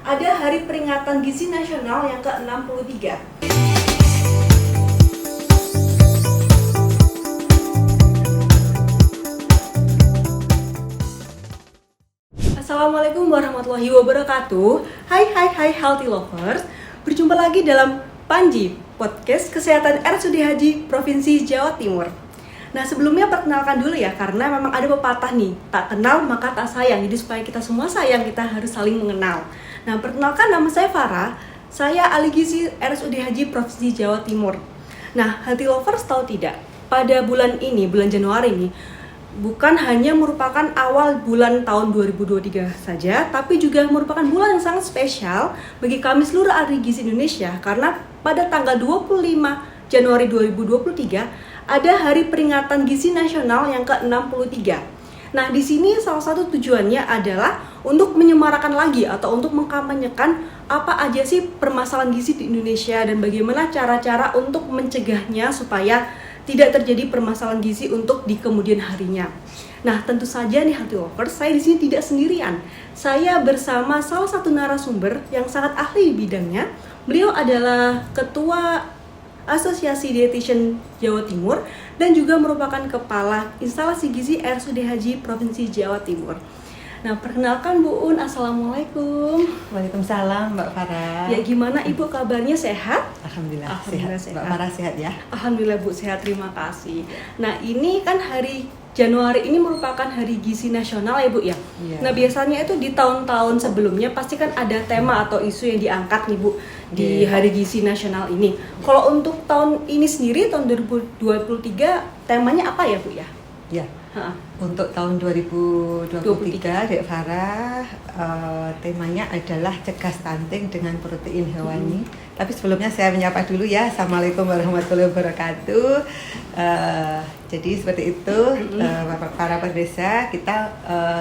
ada Hari Peringatan Gizi Nasional yang ke-63. Assalamualaikum warahmatullahi wabarakatuh. Hai healthy lovers. Berjumpa lagi dalam Panji, podcast Kesehatan RSUD Haji Provinsi Jawa Timur. Nah, sebelumnya perkenalkan dulu ya, karena memang ada pepatah nih, tak kenal maka tak sayang. Jadi supaya kita semua sayang, kita harus saling mengenal. Nah, perkenalkan, nama saya Farah. Saya ahli gizi RSUD Haji Provinsi Jawa Timur. Nah, healthy lovers tahu tidak? Pada bulan ini, bulan Januari ini, bukan hanya merupakan awal bulan tahun 2023 saja, tapi juga merupakan bulan yang sangat spesial bagi kami seluruh ahli gizi Indonesia, karena pada tanggal 25 Januari 2023 ada Hari Peringatan Gizi Nasional yang ke-63. Nah, di sini salah satu tujuannya adalah untuk menyemarakan lagi atau untuk mengkampanyekan apa aja sih permasalahan gizi di Indonesia dan bagaimana cara-cara untuk mencegahnya supaya tidak terjadi permasalahan gizi untuk di kemudian harinya. Nah, tentu saja nih healthy lovers, saya di sini tidak sendirian. Saya bersama salah satu narasumber yang sangat ahli di bidangnya. Beliau adalah Ketua Asosiasi Dietitian Jawa Timur dan juga merupakan Kepala Instalasi Gizi RSUD Haji Provinsi Jawa Timur. Nah, perkenalkan Bu Un, Assalamualaikum. Waalaikumsalam Mbak Farah. Ya, gimana Ibu kabarnya, sehat? Alhamdulillah Sehat. Mbak Farah sehat ya? Alhamdulillah Bu, sehat, terima kasih. Nah, ini kan hari Januari ini merupakan Hari Gizi Nasional ya Bu ya? Iya. Nah, biasanya itu di tahun-tahun sebelumnya pasti kan ada tema atau isu yang diangkat nih Bu di Iya. Hari Gizi Nasional ini. Kalau untuk tahun ini sendiri, tahun 2023, temanya apa ya Bu ya? Ya. Ha. Untuk tahun 2023 Dek Farah, temanya adalah cegah stunting dengan protein hewani. Tapi sebelumnya saya menyapa dulu ya. Assalamualaikum warahmatullahi wabarakatuh. Jadi seperti itu, para pemirsa, kita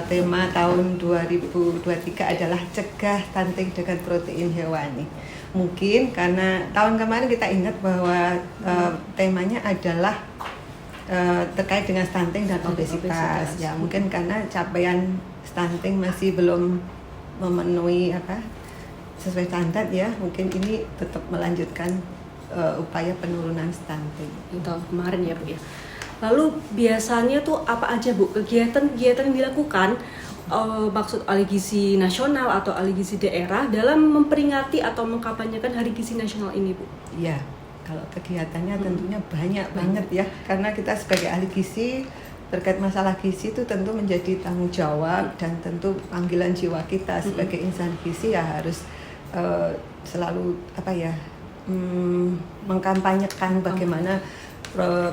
tema tahun 2023 adalah cegah stunting dengan protein hewani. Mungkin karena tahun kemarin kita ingat bahwa temanya adalah terkait dengan stunting dan obesitas. Ya, mungkin karena capaian stunting masih belum memenuhi sesuai standar ya, mungkin ini tetap melanjutkan upaya penurunan stunting. Tahun kemarin ya Bu ya. Lalu biasanya tuh apa aja Bu kegiatan-kegiatan yang dilakukan maksud ahli gizi nasional atau ahli gizi daerah dalam memperingati atau mengkampanyekan Hari Gizi Nasional ini Bu? Iya. Kalau kegiatannya tentunya banyak banget ya, karena kita sebagai ahli gizi terkait masalah gizi itu tentu menjadi tanggung jawab dan tentu panggilan jiwa kita sebagai insan gizi ya harus selalu mengkampanyekan bagaimana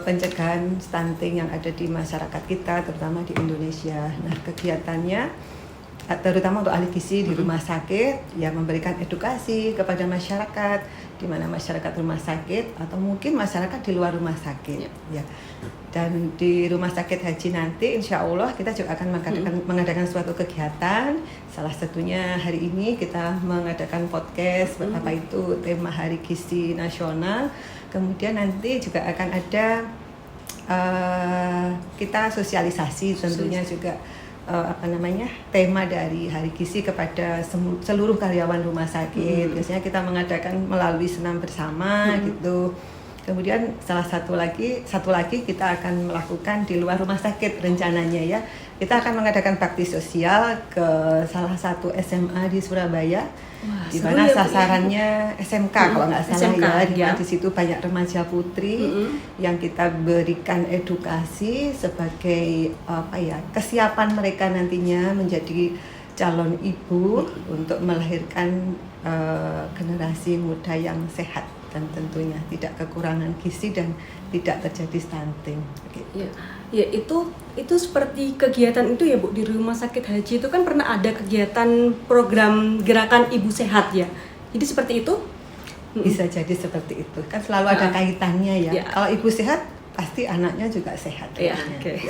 pencegahan stunting yang ada di masyarakat kita, terutama di Indonesia. Nah, kegiatannya terutama untuk ahli gizi di rumah sakit ya, memberikan edukasi kepada masyarakat, di mana masyarakat rumah sakit atau mungkin masyarakat di luar rumah sakit ya. Dan di rumah sakit haji nanti insya Allah kita juga akan mengadakan suatu kegiatan. Salah satunya hari ini kita mengadakan podcast apa itu tema Hari Gizi Nasional. Kemudian nanti juga akan ada kita sosialisasi tentunya juga tema dari Hari Gizi kepada seluruh karyawan rumah sakit. Biasanya kita mengadakan melalui senam bersama gitu. Kemudian satu lagi kita akan melakukan di luar rumah sakit rencananya ya. Kita akan mengadakan bakti sosial ke salah satu SMA di Surabaya. Wah, di mana ya, SMK kalau nggak salah SMK, ya, di situ banyak remaja putri yang kita berikan edukasi sebagai kesiapan mereka nantinya menjadi calon ibu untuk melahirkan generasi muda yang sehat dan tentunya tidak kekurangan gizi dan tidak terjadi stunting. Gitu. Ya itu seperti kegiatan itu ya Bu, di rumah sakit haji itu kan pernah ada kegiatan program gerakan ibu sehat ya. Jadi seperti itu? Bisa jadi seperti itu. Kan selalu ada kaitannya ya. Kalau ibu sehat pasti anaknya juga sehat. Ya, okay.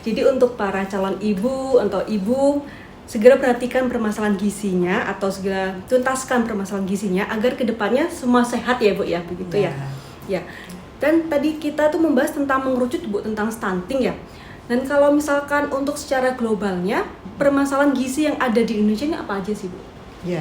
Jadi untuk para calon ibu atau ibu, segera perhatikan permasalahan gizinya atau segera tuntaskan permasalahan gizinya agar kedepannya semua sehat ya Bu ya, begitu ya. Ya. Dan tadi kita tuh membahas tentang mengerucut Bu tentang stunting ya. Dan kalau misalkan untuk secara globalnya permasalahan gizi yang ada di Indonesia ini apa aja sih Bu? Ya,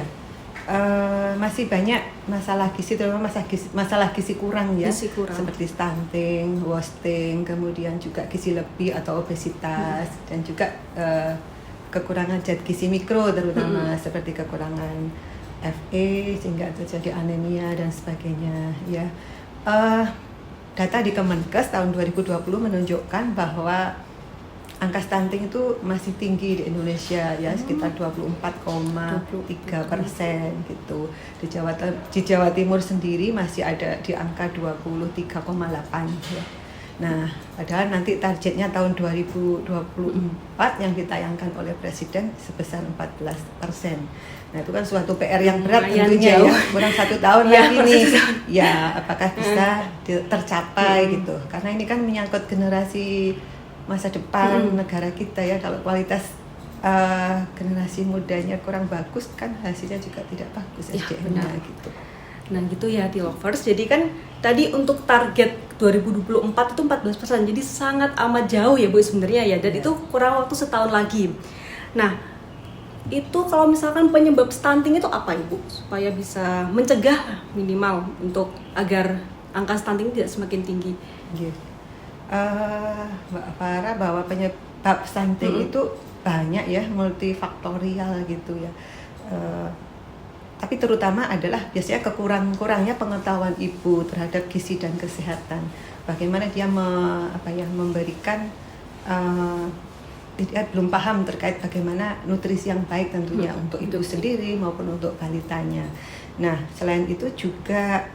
masih banyak masalah gizi, terutama masalah gizi kurang ya, Gizi kurang. seperti stunting, wasting, kemudian juga gizi lebih atau obesitas, dan juga kekurangan zat gizi mikro terutama seperti kekurangan Fe sehingga terjadi anemia dan sebagainya ya. Data di Kemenkes tahun 2020 menunjukkan bahwa angka stunting itu masih tinggi di Indonesia ya, sekitar 24,3% gitu. Di Jawa Timur sendiri masih ada di angka 23,8 ya. Nah, padahal nanti targetnya tahun 2024 yang ditayangkan oleh Presiden sebesar 14%. Nah, itu kan suatu PR yang berat tentunya ya, kurang 1 tahun lagi nih. Ya, apakah bisa tercapai gitu? Karena ini kan menyangkut generasi masa depan negara kita ya. Kalau kualitas generasi mudanya kurang bagus kan hasilnya juga tidak bagus SDM-nya gitu. Nah gitu ya T-Lovers, jadi kan tadi untuk target 2024 itu 14%, jadi sangat amat jauh ya Bu sebenarnya ya, dan itu kurang waktu setahun lagi. Nah itu kalau misalkan penyebab stunting itu apa Ibu? Supaya bisa mencegah minimal untuk agar angka stunting tidak semakin tinggi. Mbak Farah, bahwa penyebab stunting itu banyak ya, multifaktorial gitu ya. Tapi terutama adalah biasanya kurangnya pengetahuan ibu terhadap gizi dan kesehatan. Bagaimana dia memberikan dia belum paham terkait bagaimana nutrisi yang baik tentunya untuk ibu sendiri maupun untuk balitanya. Nah, selain itu juga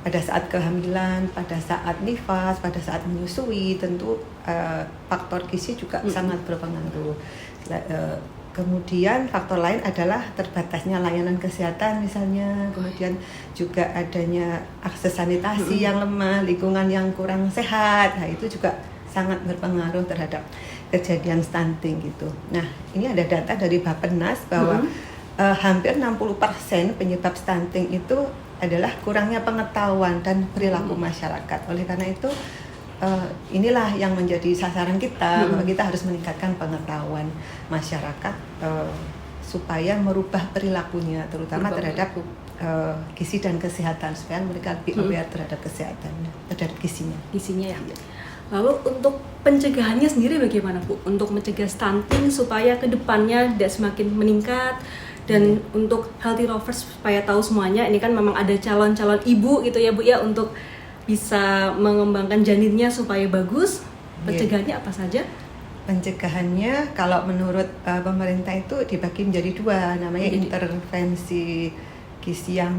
pada saat kehamilan, pada saat nifas, pada saat menyusui, tentu faktor gizi juga sangat berpengaruh. Kemudian faktor lain adalah terbatasnya layanan kesehatan misalnya, kemudian juga adanya akses sanitasi yang lemah, lingkungan yang kurang sehat. Nah, itu juga sangat berpengaruh terhadap kejadian stunting gitu. Nah, ini ada data dari Bappenas bahwa hampir 60% penyebab stunting itu adalah kurangnya pengetahuan dan perilaku masyarakat. Oleh karena itu inilah yang menjadi sasaran kita, bahwa kita harus meningkatkan pengetahuan masyarakat supaya merubah perilakunya, terutama terhadap gizi dan kesehatan, supaya mereka lebih aware terhadap kesehatan, terhadap gizinya ya. Lalu untuk pencegahannya sendiri bagaimana Bu? Untuk mencegah stunting supaya kedepannya tidak semakin meningkat, dan untuk Healthy Lovers supaya tahu semuanya, ini kan memang ada calon-calon ibu gitu ya Bu ya, untuk bisa mengembangkan janinnya supaya bagus. Pencegahannya apa saja? Pencegahannya kalau menurut pemerintah itu dibagi menjadi 2, namanya intervensi gizi yang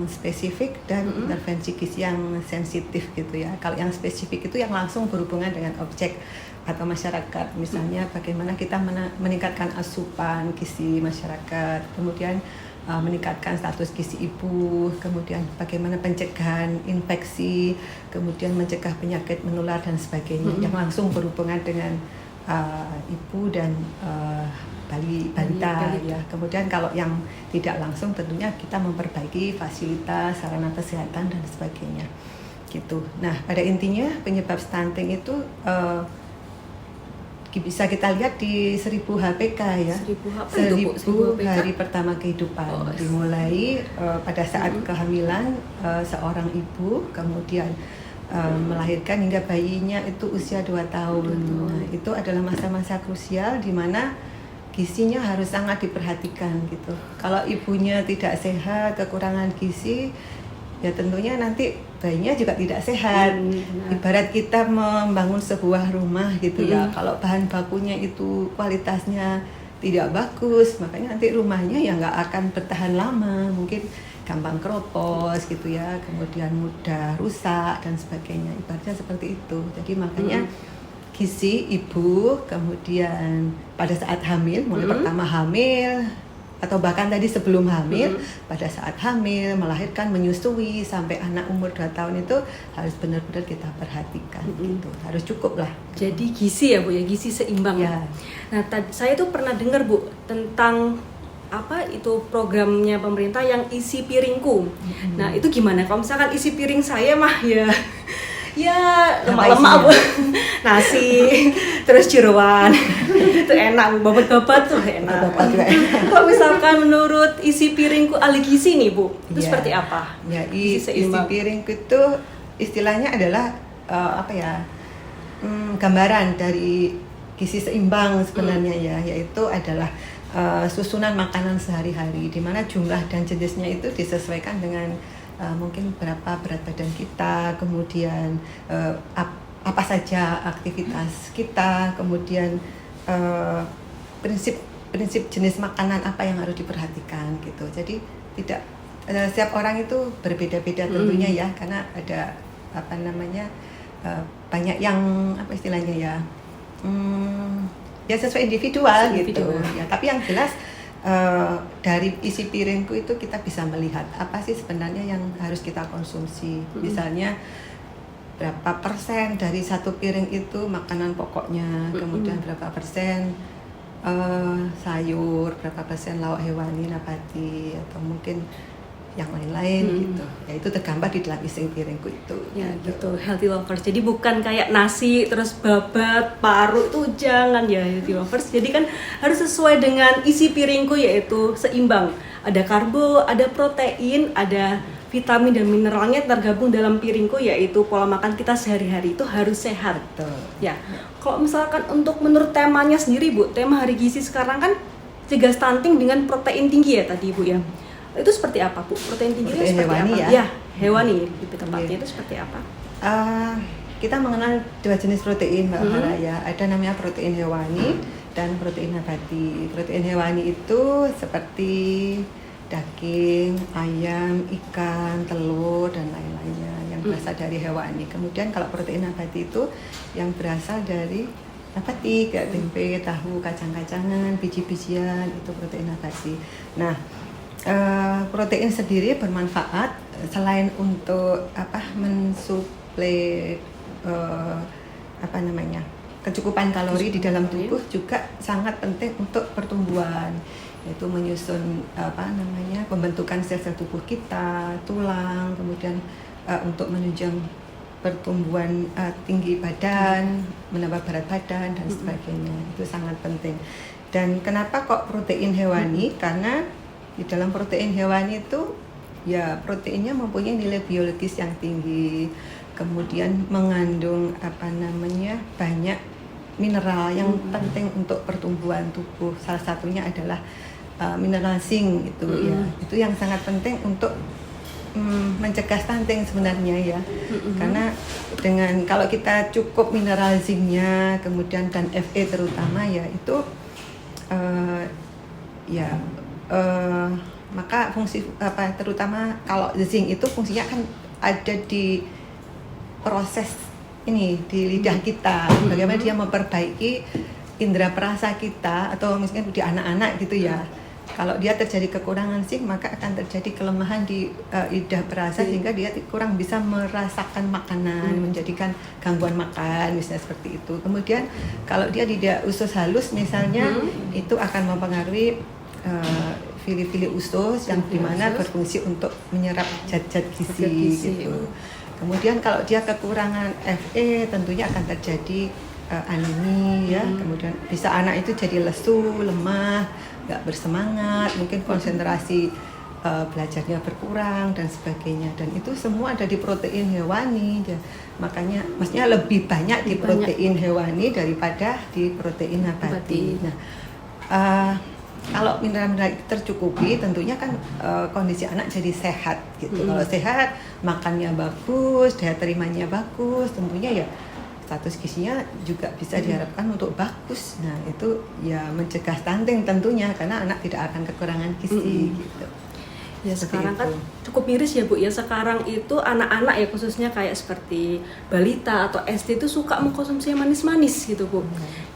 spesifik dan intervensi gizi yang sensitif gitu ya. Kalau yang spesifik itu yang langsung berhubungan dengan objek atau masyarakat, misalnya bagaimana kita meningkatkan asupan gizi masyarakat, kemudian meningkatkan status gizi ibu, kemudian bagaimana pencegahan infeksi, kemudian mencegah penyakit menular dan sebagainya, yang langsung berhubungan dengan ibu dan balita ya. Kemudian kalau yang tidak langsung tentunya kita memperbaiki fasilitas, sarana kesehatan dan sebagainya gitu. Nah, pada intinya penyebab stunting itu bisa kita lihat di 1000 HPK ya. 1000 hari pertama kehidupan. Dimulai pada saat kehamilan seorang ibu, kemudian melahirkan hingga bayinya itu usia 2 tahun. Nah, itu adalah masa-masa krusial di mana gizinya harus sangat diperhatikan gitu. Kalau ibunya tidak sehat, kekurangan gizi, ya tentunya nanti bayinya juga tidak sehat. Ibarat kita membangun sebuah rumah gitu ya. Kalau bahan bakunya itu kualitasnya tidak bagus, makanya nanti rumahnya ya nggak akan bertahan lama. Mungkin gampang keropos gitu ya, kemudian mudah rusak dan sebagainya. Ibaratnya seperti itu. Jadi makanya gizi ibu, kemudian pada saat hamil, mulai pertama hamil, atau bahkan tadi sebelum hamil, pada saat hamil, melahirkan, menyusui, sampai anak umur 2 tahun itu harus benar-benar kita perhatikan gitu. Harus cukup lah. Jadi gizi ya Bu ya, gizi seimbang ya. Nah, saya tuh pernah dengar Bu tentang apa itu programnya pemerintah yang isi piringku. Nah, itu gimana? Kalau misalkan isi piring saya mah ya Ya Apa lemak-lemak isinya? Bu. Nasi, terus jeroan. Itu enak Bu, babat-babat tuh enak. Babat juga enak. Kalau misalkan menurut isi piringku ahli gizi nih Bu, itu Iya. seperti apa? Ya, Gizi isi seimbang. piringku itu istilahnya adalah apa ya? Gambaran dari gizi seimbang sebenarnya ya, yaitu adalah susunan makanan sehari-hari di mana jumlah dan jenisnya itu disesuaikan dengan mungkin berapa berat badan kita, kemudian apa saja aktivitas kita, kemudian prinsip jenis makanan apa yang harus diperhatikan gitu. Jadi tidak setiap orang itu berbeda-beda tentunya ya, karena ada apa namanya banyak yang apa istilahnya ya, ya sesuai individual gitu ya. Tapi yang jelas dari isi piringku itu kita bisa melihat apa sih sebenarnya yang harus kita konsumsi. Misalnya berapa persen dari satu piring itu makanan pokoknya, kemudian berapa persen sayur, berapa persen lauk hewani, nabati, atau mungkin yang lain-lain gitu. Ya itu tergambar di dalam isi piringku itu. Ya gitu, healthy lovers. Jadi bukan kayak nasi terus babat, paru, itu jangan ya healthy lovers. Jadi kan harus sesuai dengan isi piringku, yaitu seimbang. Ada karbo, ada protein, ada vitamin dan mineralnya tergabung dalam piringku, yaitu pola makan kita sehari-hari itu harus sehat. Betul. Ya, kalau misalkan untuk menurut temanya sendiri Bu, tema hari gizi sekarang kan cegah stunting dengan protein tinggi ya tadi Bu ya. Itu seperti apa Bu? Protein tinggi itu Protein seperti hewani apa? ya? Ya, hewani lebih tepatnya itu seperti apa? Kita mengenal dua jenis protein Mbak Farah ya. Ada namanya protein hewani dan protein nabati. Protein hewani itu seperti daging, ayam, ikan, telur, dan lain-lainnya yang berasal dari hewani. Kemudian kalau protein nabati itu yang berasal dari nabati, kayak tempe, tahu, kacang-kacangan, biji-bijian, itu protein nabati. Nah, protein sendiri bermanfaat selain untuk mensuplai kecukupan kalori di dalam tubuh, juga sangat penting untuk pertumbuhan, yaitu menyusun pembentukan sel-sel tubuh kita, tulang, kemudian untuk menunjang pertumbuhan tinggi badan, menambah berat badan dan sebagainya. Itu sangat penting. Dan kenapa kok protein hewani? Karena di dalam protein hewani itu ya proteinnya mempunyai nilai biologis yang tinggi, kemudian mengandung banyak mineral yang penting untuk pertumbuhan tubuh. Salah satunya adalah mineral zinc itu ya. Itu yang sangat penting untuk mencegah stunting sebenarnya ya. Karena kalau kita cukup mineral zincnya, kemudian dan Fe terutama ya, itu maka fungsi terutama kalau zinc itu fungsinya kan ada di proses ini di lidah kita, bagaimana dia memperbaiki indera perasa kita, atau misalnya di anak-anak gitu ya. Kalau dia terjadi kekurangan zinc, maka akan terjadi kelemahan di lidah perasa, sehingga dia kurang bisa merasakan makanan, menjadikan gangguan makan, misalnya seperti itu. Kemudian kalau dia tidak usus halus misalnya, itu akan mempengaruhi fili-fili usus yang dimana berfungsi untuk menyerap zat-zat gizi gitu. Kemudian kalau dia kekurangan Fe, tentunya akan terjadi anemi ya. Kemudian bisa anak itu jadi lesu, lemah, nggak bersemangat, mungkin konsentrasi belajarnya berkurang dan sebagainya. Dan itu semua ada di protein hewani ya. Makanya maksudnya lebih banyak di protein hewani daripada di protein nabati. Nah, kalau mineral-mineral itu tercukupi, tentunya kan kondisi anak jadi sehat gitu. Kalau sehat, makannya bagus, daya terimanya bagus, tentunya ya status gizinya juga bisa diharapkan untuk bagus. Nah, itu ya mencegah stunting tentunya, karena anak tidak akan kekurangan gizi gitu. Ya sekarang kan cukup miris ya Bu ya, sekarang itu anak-anak ya khususnya kayak seperti balita atau SD itu suka mengkonsumsi yang manis-manis gitu Bu.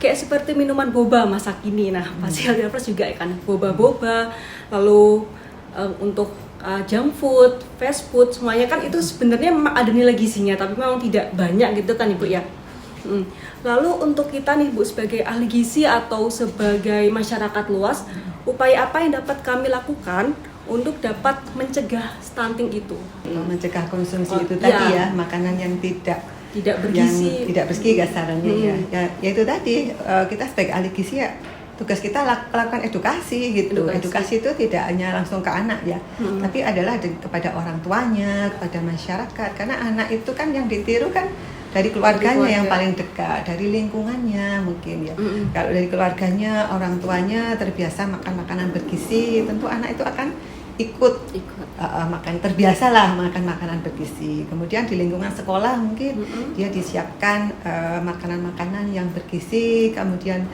Kayak seperti minuman boba masa kini. Nah pasti healthy juga ya kan, boba-boba, lalu untuk junk food, fast food, semuanya kan itu sebenarnya memang ada nilai gizinya, tapi memang tidak banyak gitu kan Ibu ya. Lalu untuk kita nih Bu, sebagai ahli gizi atau sebagai masyarakat luas, upaya apa yang dapat kami lakukan untuk dapat mencegah stunting itu? Mencegah konsumsi itu tadi ya, makanan yang tidak tidak bergizi. yang tidak bergizi kasarannya ya itu tadi kita sebagai ahli gizi ya tugas kita lakukan edukasi gitu. Edukasi itu tidak hanya langsung ke anak ya, tapi adalah kepada orang tuanya, kepada masyarakat. Karena anak itu kan yang ditiru kan dari keluarganya yang paling dekat, dari lingkungannya mungkin ya. Kalau dari keluarganya, orang tuanya terbiasa makan makanan bergizi, tentu anak itu akan ikut makan, terbiasalah makan makanan bergizi. Kemudian di lingkungan sekolah mungkin dia disiapkan makanan-makanan yang bergizi, kemudian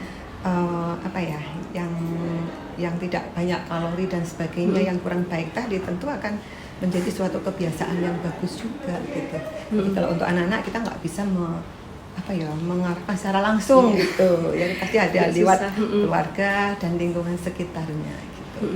yang tidak banyak kalori dan sebagainya, yang kurang baik tadi tentu akan menjadi suatu kebiasaan yang bagus juga gitu. Jadi kalau untuk anak-anak kita nggak bisa mengarahkan secara langsung gitu, ya pasti ada lewat keluarga dan lingkungan sekitarnya gitu.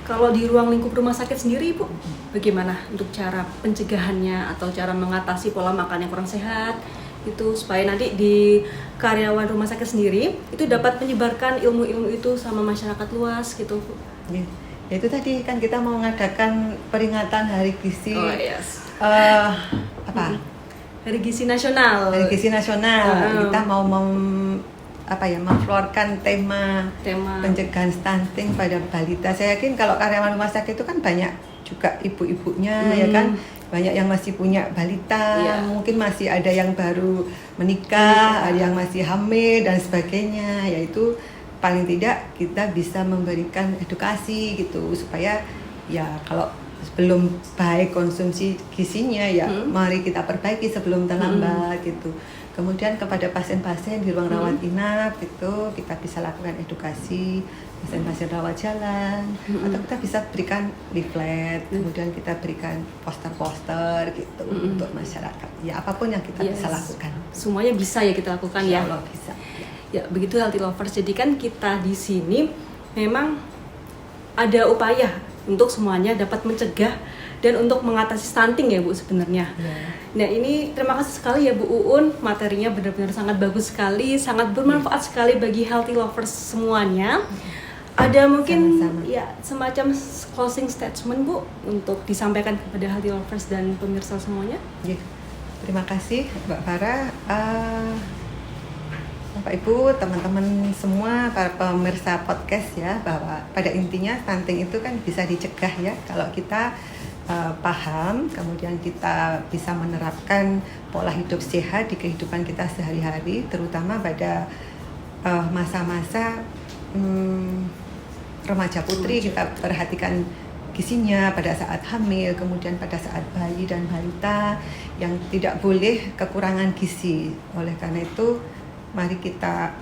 Kalau di ruang lingkup rumah sakit sendiri Ibu, bagaimana untuk cara pencegahannya atau cara mengatasi pola makan yang kurang sehat itu supaya nanti di karyawan rumah sakit sendiri itu dapat menyebarkan ilmu-ilmu itu sama masyarakat luas gitu Bu? Ya, itu tadi kan kita mau mengadakan peringatan Hari Gizi. Hari Gizi Nasional. Hari Gizi Nasional. Kita mau memflorkan tema pencegahan stunting pada balita. Saya yakin kalau karyawan rumah sakit itu kan banyak juga ibu-ibunya ya kan, banyak yang masih punya balita, mungkin masih ada yang baru menikah, ada yang masih hamil dan sebagainya. Yaitu paling tidak kita bisa memberikan edukasi gitu supaya ya kalau sebelum baik konsumsi gizinya ya mari kita perbaiki sebelum terlambat gitu. Kemudian kepada pasien-pasien di ruang rawat inap gitu kita bisa lakukan edukasi, pasien-pasien rawat jalan, atau kita bisa berikan leaflet, kemudian kita berikan poster-poster gitu untuk masyarakat. Ya apapun yang kita bisa lakukan. Semuanya bisa ya kita lakukan ya. Insya Allah bisa. Ya begitu Healthy Lovers. Jadi kan kita di sini memang ada upaya untuk semuanya dapat mencegah dan untuk mengatasi stunting ya Bu sebenarnya. Nah ini terima kasih sekali ya Bu Uun, materinya benar-benar sangat bagus sekali, sangat bermanfaat sekali bagi Healthy Lovers semuanya. Ada mungkin ya semacam closing statement Bu untuk disampaikan kepada Healthy Lovers dan pemirsa semuanya. Ya, terima kasih Mbak Farah. Bapak Ibu, teman-teman semua, para pemirsa podcast ya, bahwa pada intinya stunting itu kan bisa dicegah ya kalau kita paham, kemudian kita bisa menerapkan pola hidup sehat di kehidupan kita sehari-hari, terutama pada masa-masa remaja putri. Kita perhatikan gizinya pada saat hamil, kemudian pada saat bayi dan balita yang tidak boleh kekurangan gizi. Oleh karena itu mari kita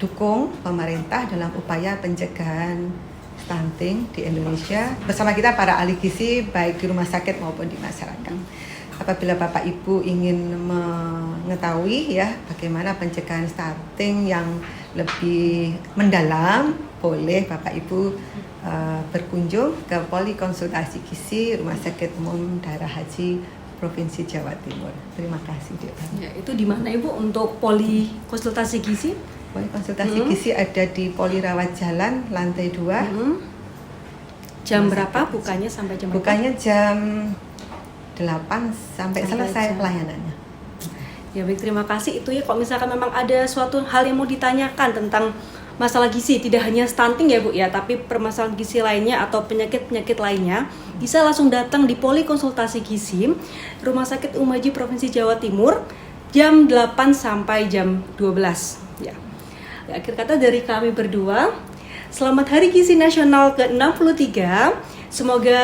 dukung pemerintah dalam upaya pencegahan stunting di Indonesia bersama kita para ahli gizi baik di rumah sakit maupun di masyarakat. Apabila Bapak Ibu ingin mengetahui ya bagaimana pencegahan stunting yang lebih mendalam, boleh Bapak Ibu berkunjung ke Polikonsultasi Gizi Rumah Sakit Umum Daerah Haji Provinsi Jawa Timur. Terima kasih Dek. Ya, itu di mana Ibu untuk Polikonsultasi Gizi? Polikonsultasi Gizi ada di Poli Rawat Jalan lantai 2. Jam berapa bukanya sampai jam berapa? Bukanya jam 8 sampai selesai pelayanannya. Ya baik, terima kasih. Itu ya kalau misalkan memang ada suatu hal yang mau ditanyakan tentang masalah gizi, tidak hanya stunting ya Bu ya, tapi permasalahan gizi lainnya atau penyakit-penyakit lainnya, bisa langsung datang di Polikonsultasi Gizi Rumah Sakit Umum Haji Provinsi Jawa Timur jam 8 sampai jam 12 ya. Akhir kata dari kami berdua, selamat Hari Gizi Nasional ke-63. Semoga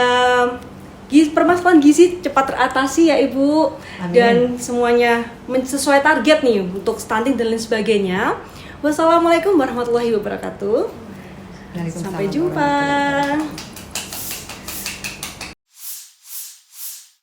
permasalahan gizi cepat teratasi ya Ibu. Amin. Dan semuanya sesuai target nih untuk stunting dan lain sebagainya. Wassalamualaikum warahmatullahi wabarakatuh. Sampai jumpa.